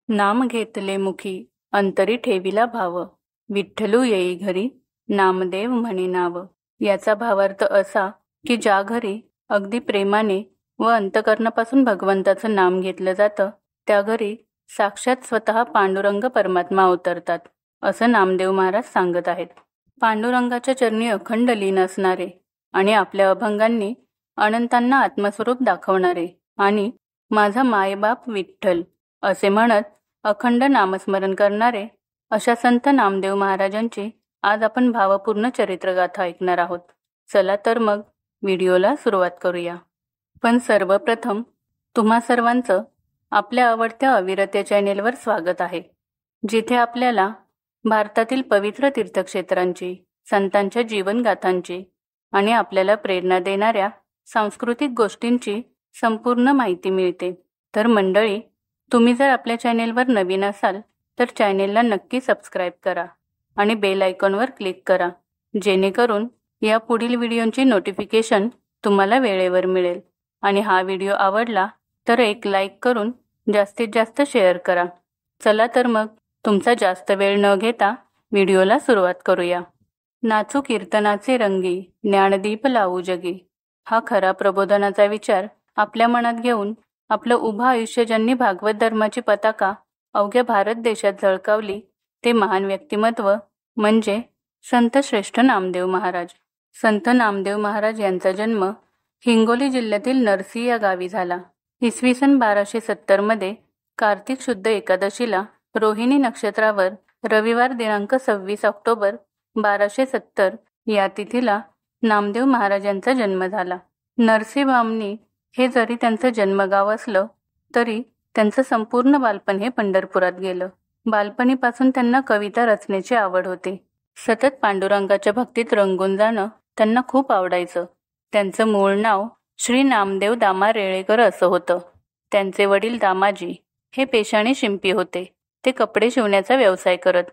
नाम घेतले मुखी अंतरी ठेविला भाव, विठ्ठलू येई घरी नामदेव म्हणे नाव. याचा भावार्थ असा की ज्या घरी अगदी प्रेमाने व अंतकरणापासून भगवंताचं नाम घेतलं जातं त्या घरी साक्षात स्वतः पांडुरंग परमात्मा अवतरतात, असं नामदेव महाराज सांगत आहेत. पांडुरंगाच्या चरणी अखंड लीन असणारे आणि आपल्या अभंगांनी अनंतांना आत्मस्वरूप दाखवणारे आणि माझा मायबाप विठ्ठल असे म्हणत अखंड नामस्मरण करणारे अशा संत नामदेव महाराजांची आज आपण भावपूर्ण चरित्रगाथा ऐकणार आहोत. चला तर मग व्हिडिओला सुरुवात करूया. पण सर्वप्रथम तुम्हा सर्वांचं आपल्या आवडत्या अविरत या चॅनेलवर स्वागत आहे, जिथे आपल्याला भारतातील पवित्र तीर्थक्षेत्रांची, संतांच्या जीवनगाथांची आणि आपल्याला प्रेरणा देणाऱ्या सांस्कृतिक गोष्टींची संपूर्ण माहिती मिळते. तर मंडळी, तुम्ही जर आपल्या चॅनेलवर नवीन असाल तर चॅनेलला नक्की सबस्क्राईब करा आणि बेल आयकॉनवर क्लिक करा, जेणेकरून या पुढील व्हिडिओंची नोटिफिकेशन तुम्हाला वेळेवर मिळेल. आणि हा व्हिडिओ आवडला तर एक लाईक करून जास्तीत जास्त शेअर करा. चला तर मग तुमचा जास्त वेळ न घेता व्हिडिओला सुरुवात करूया. नाचू कीर्तनाचे रंगी, ज्ञानदीप लावू जगी, हा खरा प्रबोधनाचा विचार आपल्या मनात घेऊन आपलं उभं आयुष्य ज्यांनी भागवत धर्माची पताका अवघ्या भारत देशात झळकावली ते महान व्यक्तिमत्व म्हणजे संत श्रेष्ठ नामदेव महाराज. संत नामदेव महाराज यांचा जन्म हिंगोली जिल्ह्यातील नरसी या गावी झाला. इसवी सन 1270 मध्ये कार्तिक शुद्ध एकादशीला रोहिणी नक्षत्रावर रविवार दिनांक 26 ऑक्टोबर 1270 या तिथीला नामदेव महाराजांचा जन्म झाला. नरसी बामणी हे जरी त्यांचं जन्मगाव असलं तरी त्यांचं संपूर्ण बालपण हे पंढरपुरात गेलं. बालपणीपासून त्यांना कविता रचण्याची आवड होती. सतत पांडुरंगाच्या भक्तीत रंगून जाणं त्यांना खूप आवडायचं. त्यांचं मूळ नाव श्री नामदेव दामा रेळेकर असं होतं. त्यांचे वडील दामाजी हे पेशाने शिंपी होते. ते कपडे शिवण्याचा व्यवसाय करत.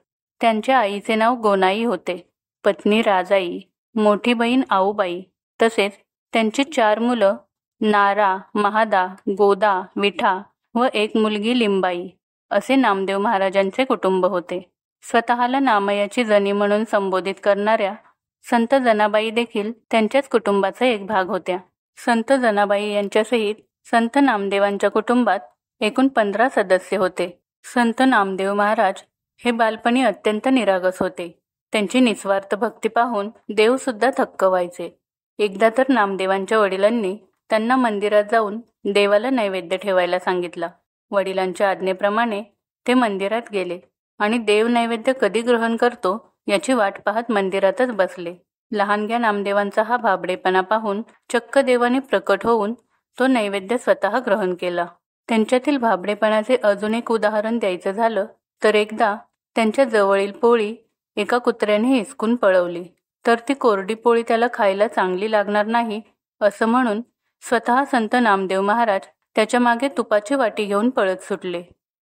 त्यांच्या आईचे नाव गोनाई होते, पत्नी राजाई, मोठी बहीण आऊबाई तसेच त्यांची 4 मुलं नारा, महादा, गोदा, विठा व एक मुलगी लिंबाई असे नामदेव महाराजांचे कुटुंब होते. स्वतःला नामयाची जनी म्हणून संबोधित करणाऱ्या संत जनाबाई देखील त्यांच्याच कुटुंबाचा एक भाग होत्या. संत जनाबाई यांच्यासहित संत नामदेवांच्या कुटुंबात एकूण 15 सदस्य होते. संत नामदेव महाराज हे बालपणी अत्यंत निरागस होते. त्यांची निस्वार्थ भक्ती पाहून देव सुद्धा थक्क व्हायचे. एकदा तर नामदेवांच्या वडिलांनी त्यांना मंदिरात जाऊन देवाला नैवेद्य ठेवायला सांगितला. वडिलांच्या आज्ञेप्रमाणे ते मंदिरात गेले आणि देव नैवेद्य कधी ग्रहण करतो याची वाट पाहत मंदिरातच बसले. लहानग्या नामदेवांचा हा भाबडेपणा पाहून चक्क देवाने प्रकट होऊन तो नैवेद्य स्वतः ग्रहण केला. त्यांच्यातील भाबडेपणाचे अजून एक उदाहरण द्यायचं झालं तर एकदा त्यांच्या जवळील पोळी एका कुत्र्याने हिसकून पळवली तर ती कोरडी पोळी त्याला खायला चांगली लागणार नाही असं म्हणून स्वतः संत नामदेव महाराज त्याच्या मागे तुपाची वाटी घेऊन पळत सुटले.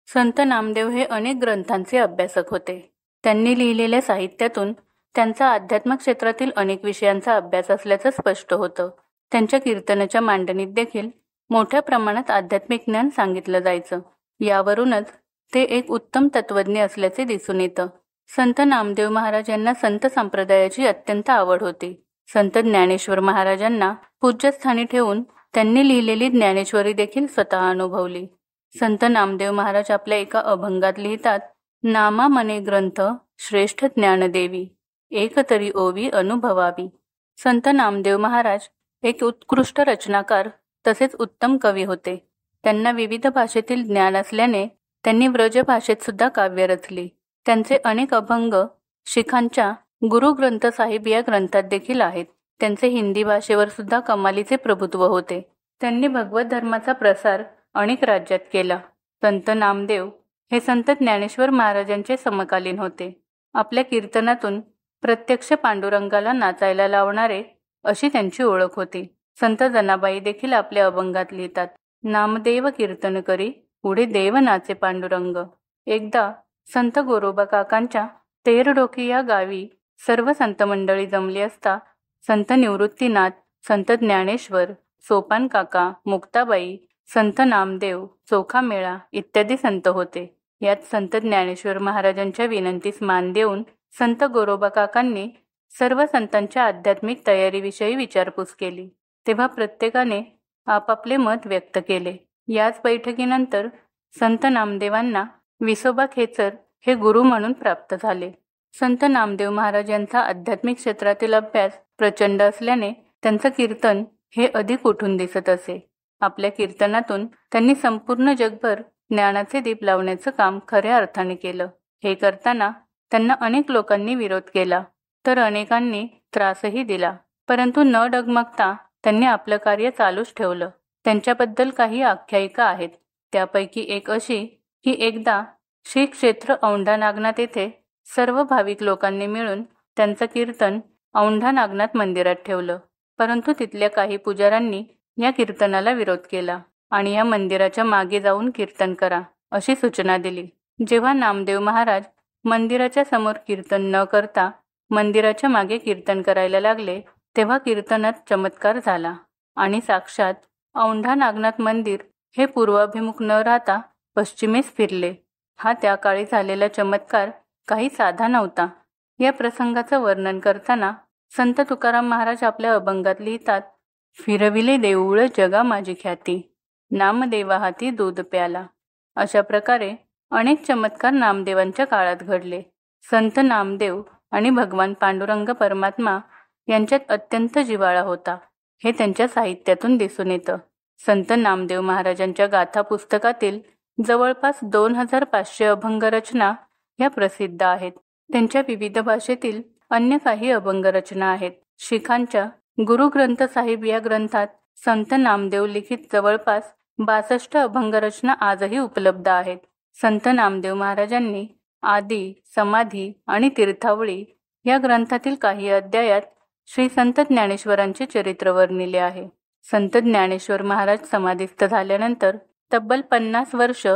संत नामदेव हे अनेक ग्रंथांचे अभ्यासक होते. त्यांनी लिहिलेल्या साहित्यातून त्यांचा आध्यात्म क्षेत्रातील अनेक विषयांचा अभ्यास असल्याचं स्पष्ट होतं. त्यांच्या कीर्तनाच्या मांडणीत देखील मोठ्या प्रमाणात आध्यात्मिक ज्ञान सांगितलं जायचं. यावरूनच ते एक उत्तम तत्वज्ञ असल्याचे दिसून येतं. संत नामदेव महाराज यांना संत संप्रदायाची अत्यंत आवड होती. संत ज्ञानेश्वर महाराजांना पूज्यस्थानी ठेवून त्यांनी लिहिलेली ज्ञानेश्वरी देखील स्वतः अनुभवली. संत नामदेव महाराज आपल्या एका अभंगात लिहितात, नामा मने ग्रंथ श्रेष्ठ ज्ञानदेवी, एक तरी ओवी अनुभवावी. संत नामदेव महाराज एक उत्कृष्ट रचनाकार तसेच उत्तम कवी होते. त्यांना विविध भाषेतील ज्ञान असल्याने त्यांनी व्रज भाषेत सुद्धा काव्य रचली. त्यांचे अनेक अभंग शिखांच्या गुरु ग्रंथ साहिब या ग्रंथात देखील आहेत. त्यांचे हिंदी भाषेवर सुद्धा कमालीचे प्रभुत्व होते. त्यांनी भगवत धर्माचा प्रसार अनेक राज्यात केला. संत नामदेव हे संत ज्ञानेश्वर महाराजांचे समकालीन होते. आपल्या कीर्तनातून प्रत्यक्ष पांडुरंगाला नाचायला लावणारे अशी त्यांची ओळख होती. संत जनाबाई देखील आपल्या अभंगात लिहितात, नामदेव कीर्तन करी पुढे देव नाचे पांडुरंग. एकदा संत गोरोबा काकांच्या तेरडोकी या गावी सर्व संत मंडळी जमली असता संत निवृत्तीनाथ, संत ज्ञानेश्वर, सोपान काका, मुक्ताबाई, संत नामदेव, चोखा मेळा इत्यादी संत होते. यात संत ज्ञानेश्वर महाराजांच्या विनंतीस मान देऊन संत गोरोबा काकांनी सर्व संतांच्या आध्यात्मिक तयारीविषयी विचारपूस केली. तेव्हा प्रत्येकाने आपापले मत व्यक्त केले. याच बैठकीनंतर संत नामदेवांना विसोबा खेचर हे गुरु म्हणून प्राप्त झाले. संत नामदेव महाराज यांचा आध्यात्मिक क्षेत्रातील अभ्यास प्रचंड असल्याने त्यांचं कीर्तन हे अधिक उठून दिसत असे. आपल्या कीर्तनातून त्यांनी संपूर्ण जगभर ज्ञानाचे दीप लावण्याचं काम खऱ्या अर्थाने केलं. हे करताना त्यांना अनेक लोकांनी विरोध केला, तर अनेकांनी त्रासही दिला, परंतु न डगमगता त्यांनी आपलं कार्य चालूच ठेवलं. त्यांच्याबद्दल काही आख्यायिका आहेत. त्यापैकी एक अशी की एकदा श्री क्षेत्र औंढा नागनाथ येथे सर्व भाविक लोकांनी मिळून त्यांचं कीर्तन औंढा नागनाथ मंदिरात ठेवलं, परंतु तिथल्या काही पुजाऱ्यांनी या कीर्तनाला विरोध केला आणि या मंदिराच्या मागे जाऊन कीर्तन करा अशी सूचना दिली. जेव्हा नामदेव महाराज मंदिराच्या समोर कीर्तन न करता मंदिराच्या मागे कीर्तन करायला लागले, तेव्हा कीर्तनात चमत्कार झाला आणि साक्षात औंढा नागनाथ मंदिर हे पूर्वाभिमुख न राहता पश्चिमेस फिरले. हा त्या काळी झालेला चमत्कार काही साधा नव्हता. या प्रसंगाचं वर्णन करताना संत तुकाराम महाराज आपल्या अभंगात लिहितात, फिरविले देऊळ जगा माझी ख्याती, नामदेवा हाती दूध प्याला. अशा प्रकारे अनेक चमत्कार नामदेवांच्या काळात घडले. संत नामदेव आणि भगवान पांडुरंग परमात्मा यांच्यात अत्यंत जिव्हाळा होता, हे त्यांच्या साहित्यातून दिसून येतं. संत नामदेव महाराजांच्या गाथा पुस्तकातील जवळपास 2500 अभंगरचना ह्या प्रसिद्ध आहेत. त्यांच्या विविध भाषेतील अन्य काही अभंगरचना आहेत. शिखांच्या गुरु ग्रंथ साहिब या ग्रंथात संत नामदेव लिखित जवळपास 62 अभंगरचना आजही उपलब्ध आहेत. संत नामदेव महाराजांनी आदी, समाधी आणि तीर्थावळी या ग्रंथातील काही अध्यायात श्री संत ज्ञानेश्वरांचे चरित्र वर्णिले आहे. संत ज्ञानेश्वर महाराज समाधीस्थ झाल्यानंतर तब्बल 50 वर्ष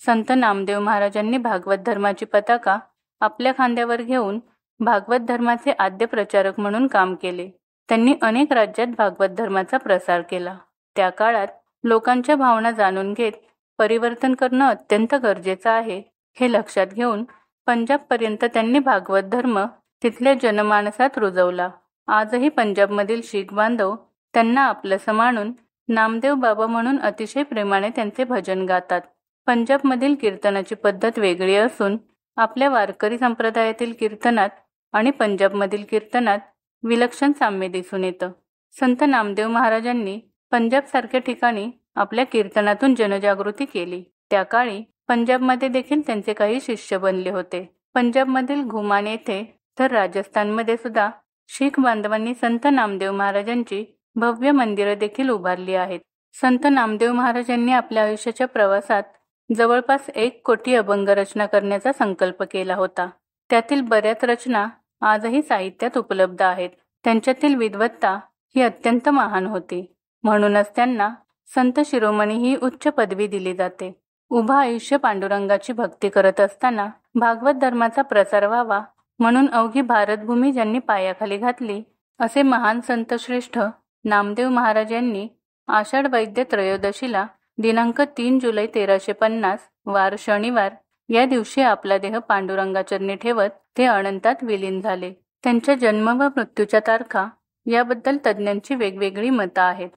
संत नामदेव महाराजांनी भागवत धर्माची पताका आपल्या खांद्यावर घेऊन भागवत धर्माचे आद्य प्रचारक म्हणून काम केले. त्यांनी अनेक राज्यात भागवत धर्माचा प्रसार केला. त्या काळात लोकांच्या भावना जाणून घेत परिवर्तन करणं अत्यंत गरजेचं आहे, हे लक्षात घेऊन पंजाबपर्यंत त्यांनी भागवत धर्म तिथल्या जनमानसात रुजवला. आजही पंजाबमधील शीख बांधव त्यांना आपलंसं मानून नामदेव बाबा म्हणून अतिशय प्रेमाने त्यांचे भजन गातात. पंजाबमधील कीर्तनाची पद्धत वेगळी असून आपल्या वारकरी संप्रदायातील कीर्तनात आणि पंजाबमधील कीर्तनात विलक्षण साम्य दिसून येतं. संत नामदेव महाराजांनी पंजाबसारख्या ठिकाणी आपल्या कीर्तनातून जनजागृती केली. त्या काळी पंजाबमध्ये देखील त्यांचे काही शिष्य बनले होते. पंजाबमधील घुमान येथे तर राजस्थानमध्ये सुद्धा शीख बांधवांनी संत नामदेव महाराजांची भव्य मंदिरं देखील उभारली आहेत. संत नामदेव महाराजांनी आपल्या आयुष्याच्या प्रवासात जवळपास 1 कोटी अभंग रचना करण्याचा संकल्प केला होता. त्यातील बऱ्याच रचना आजही साहित्यात उपलब्ध आहेत. त्यांच्यातील विद्वत्ता ही अत्यंत महान होती, म्हणूनच त्यांना संत शिरोमणी ही उच्च पदवी दिली जाते. उभा आयुष्य पांडुरंगाची भक्ती करत असताना भागवत धर्माचा प्रसार व्हावा म्हणून अवघी भारतभूमी ज्यांनी पायाखाली घातली असे महान संत श्रेष्ठ नामदेव महाराज यांनी आषाढ वैद्य त्रयोदशीला दिनांक 3 जुलै 1350 वार शनिवार या दिवशी आपला देह पांडुरंगाचरणी ठेवत ते अनंतात विलीन झाले. त्यांच्या जन्म व मृत्यूच्या तारखा याबद्दल तज्ज्ञांची वेगवेगळी मतं आहेत.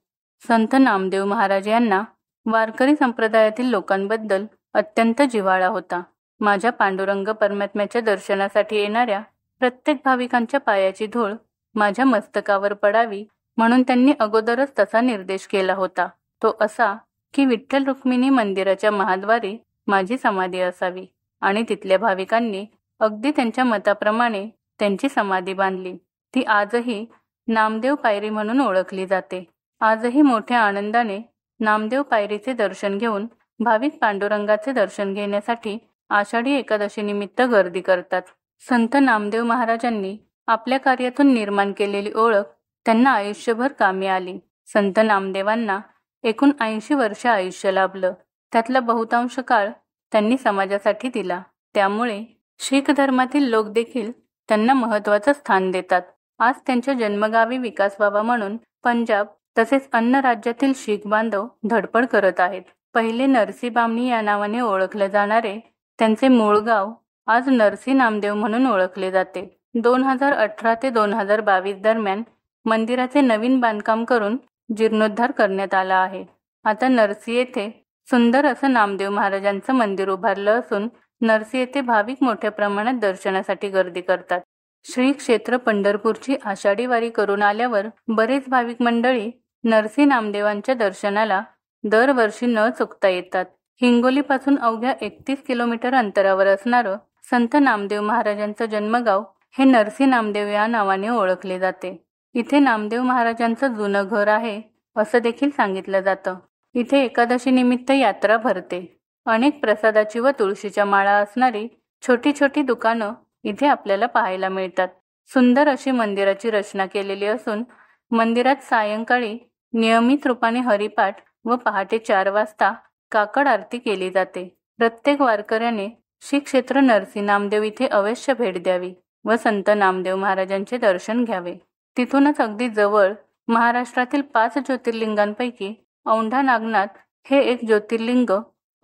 संत नामदेव महाराज यांना वारकरी संप्रदायातील लोकांबद्दल अत्यंत जिव्हाळा होता. माझ्या पांडुरंग परमात्म्याच्या दर्शनासाठी येणाऱ्या प्रत्येक भाविकांच्या पायाची धूळ माझ्या मस्तकावर पडावी म्हणून त्यांनी अगोदरच तसा निर्देश केला होता. तो असा की विठ्ठल रुक्मिणी मंदिराच्या महाद्वारी माझी समाधी असावी आणि तिथल्या भाविकांनी अगदी त्यांच्या मताप्रमाणे त्यांची समाधी बांधली. ती आजही नामदेव पायरी म्हणून ओळखली जाते. आजही मोठ्या आनंदाने नामदेव पायरीचे दर्शन घेऊन भाविक पांडुरंगाचे दर्शन घेण्यासाठी आषाढी एकादशी निमित्त गर्दी करतात. संत नामदेव महाराजांनी आपल्या कार्यातून निर्माण केलेली ओळख त्यांना आयुष्यभर कामी आली. संत नामदेवांना एकूण 80 वर्ष आयुष्य लाभलं. त्यातला बहुतांश काळ त्यांनी समाजासाठी दिला. त्यामुळे शीख धर्मातील लोक देखील त्यांना महत्त्वाचं स्थान देतात. आज त्यांच्या जन्मगावी विकास व्हावा म्हणून पंजाब तसेच अन्य राज्यातील शीख बांधव धडपड करत आहेत. पहिले नरसी बामणी या नावाने ओळखले जाणारे त्यांचे मूळ गाव आज नरसी नामदेव म्हणून ओळखले जाते. 2018 ते 2022 दरम्यान मंदिराचे नवीन बांधकाम करून जीर्णोद्धार करण्यात आला आहे. आता नरसी येथे सुंदर असं नामदेव महाराजांचं मंदिर उभारलं असून नरसी येथे भाविक मोठ्या प्रमाणात दर्शनासाठी गर्दी करतात. श्री क्षेत्र पंढरपूरची आषाढी वारी करून आल्यावर बरेच भाविक मंडळी नरसी नामदेवांच्या दर्शनाला दरवर्षी न चुकता येतात. हिंगोलीपासून अवघ्या 31 किलोमीटर अंतरावर असणारं संत नामदेव महाराजांचं जन्मगाव हे नरसी नामदेव या नावाने ओळखले जाते. इथे नामदेव महाराजांचं जुनं घर आहे असं देखील सांगितलं जातं. इथे एकादशी निमित्त यात्रा भरते. अनेक प्रसादाची व तुळशीच्या माळा असणारी छोटी छोटी दुकानं इथे आपल्याला पाहायला मिळतात. सुंदर अशी मंदिराची रचना केलेली असून मंदिरात सायंकाळी नियमित रूपाने हरिपाठ व पहाटे 4 वाजता काकड आरती केली जाते. प्रत्येक वारकऱ्याने श्री क्षेत्र नरसी नामदेव इथे अवश्य भेट द्यावी व संत नामदेव महाराजांचे दर्शन घ्यावे. तिथूनच अगदी जवळ महाराष्ट्रातील 5 ज्योतिर्लिंगांपैकी औंढा नागनाथ हे एक ज्योतिर्लिंग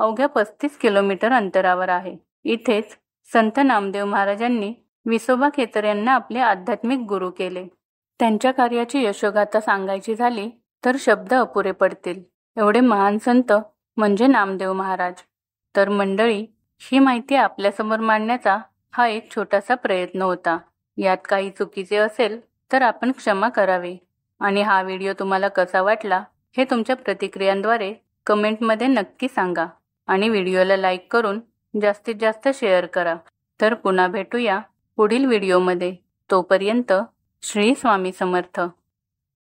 अवघ्या 35 किलोमीटर अंतरावर आहे. इथेच संत नामदेव महाराजांनी विसोबा केतर यांना आपले आध्यात्मिक गुरु केले. त्यांच्या कार्याची यशोगाथा सांगायची झाली तर शब्द अपुरे पडतील. एवढे महान संत म्हणजे नामदेव महाराज. तर मंडळी, ही माहिती आपल्यासमोर मांडण्याचा हा एक छोटासा प्रयत्न होता. यात काही चुकीचे असेल तर आपण क्षमा करावी. आणि हा व्हिडिओ तुम्हाला कसा वाटला हे तुमच्या प्रतिक्रियांद्वारे कमेंटमध्ये नक्की सांगा. आणि व्हिडिओला लाईक करून जास्तीत जास्त शेअर करा. तर पुन्हा भेटूया पुढील व्हिडिओमध्ये. तोपर्यंत श्री स्वामी समर्थ.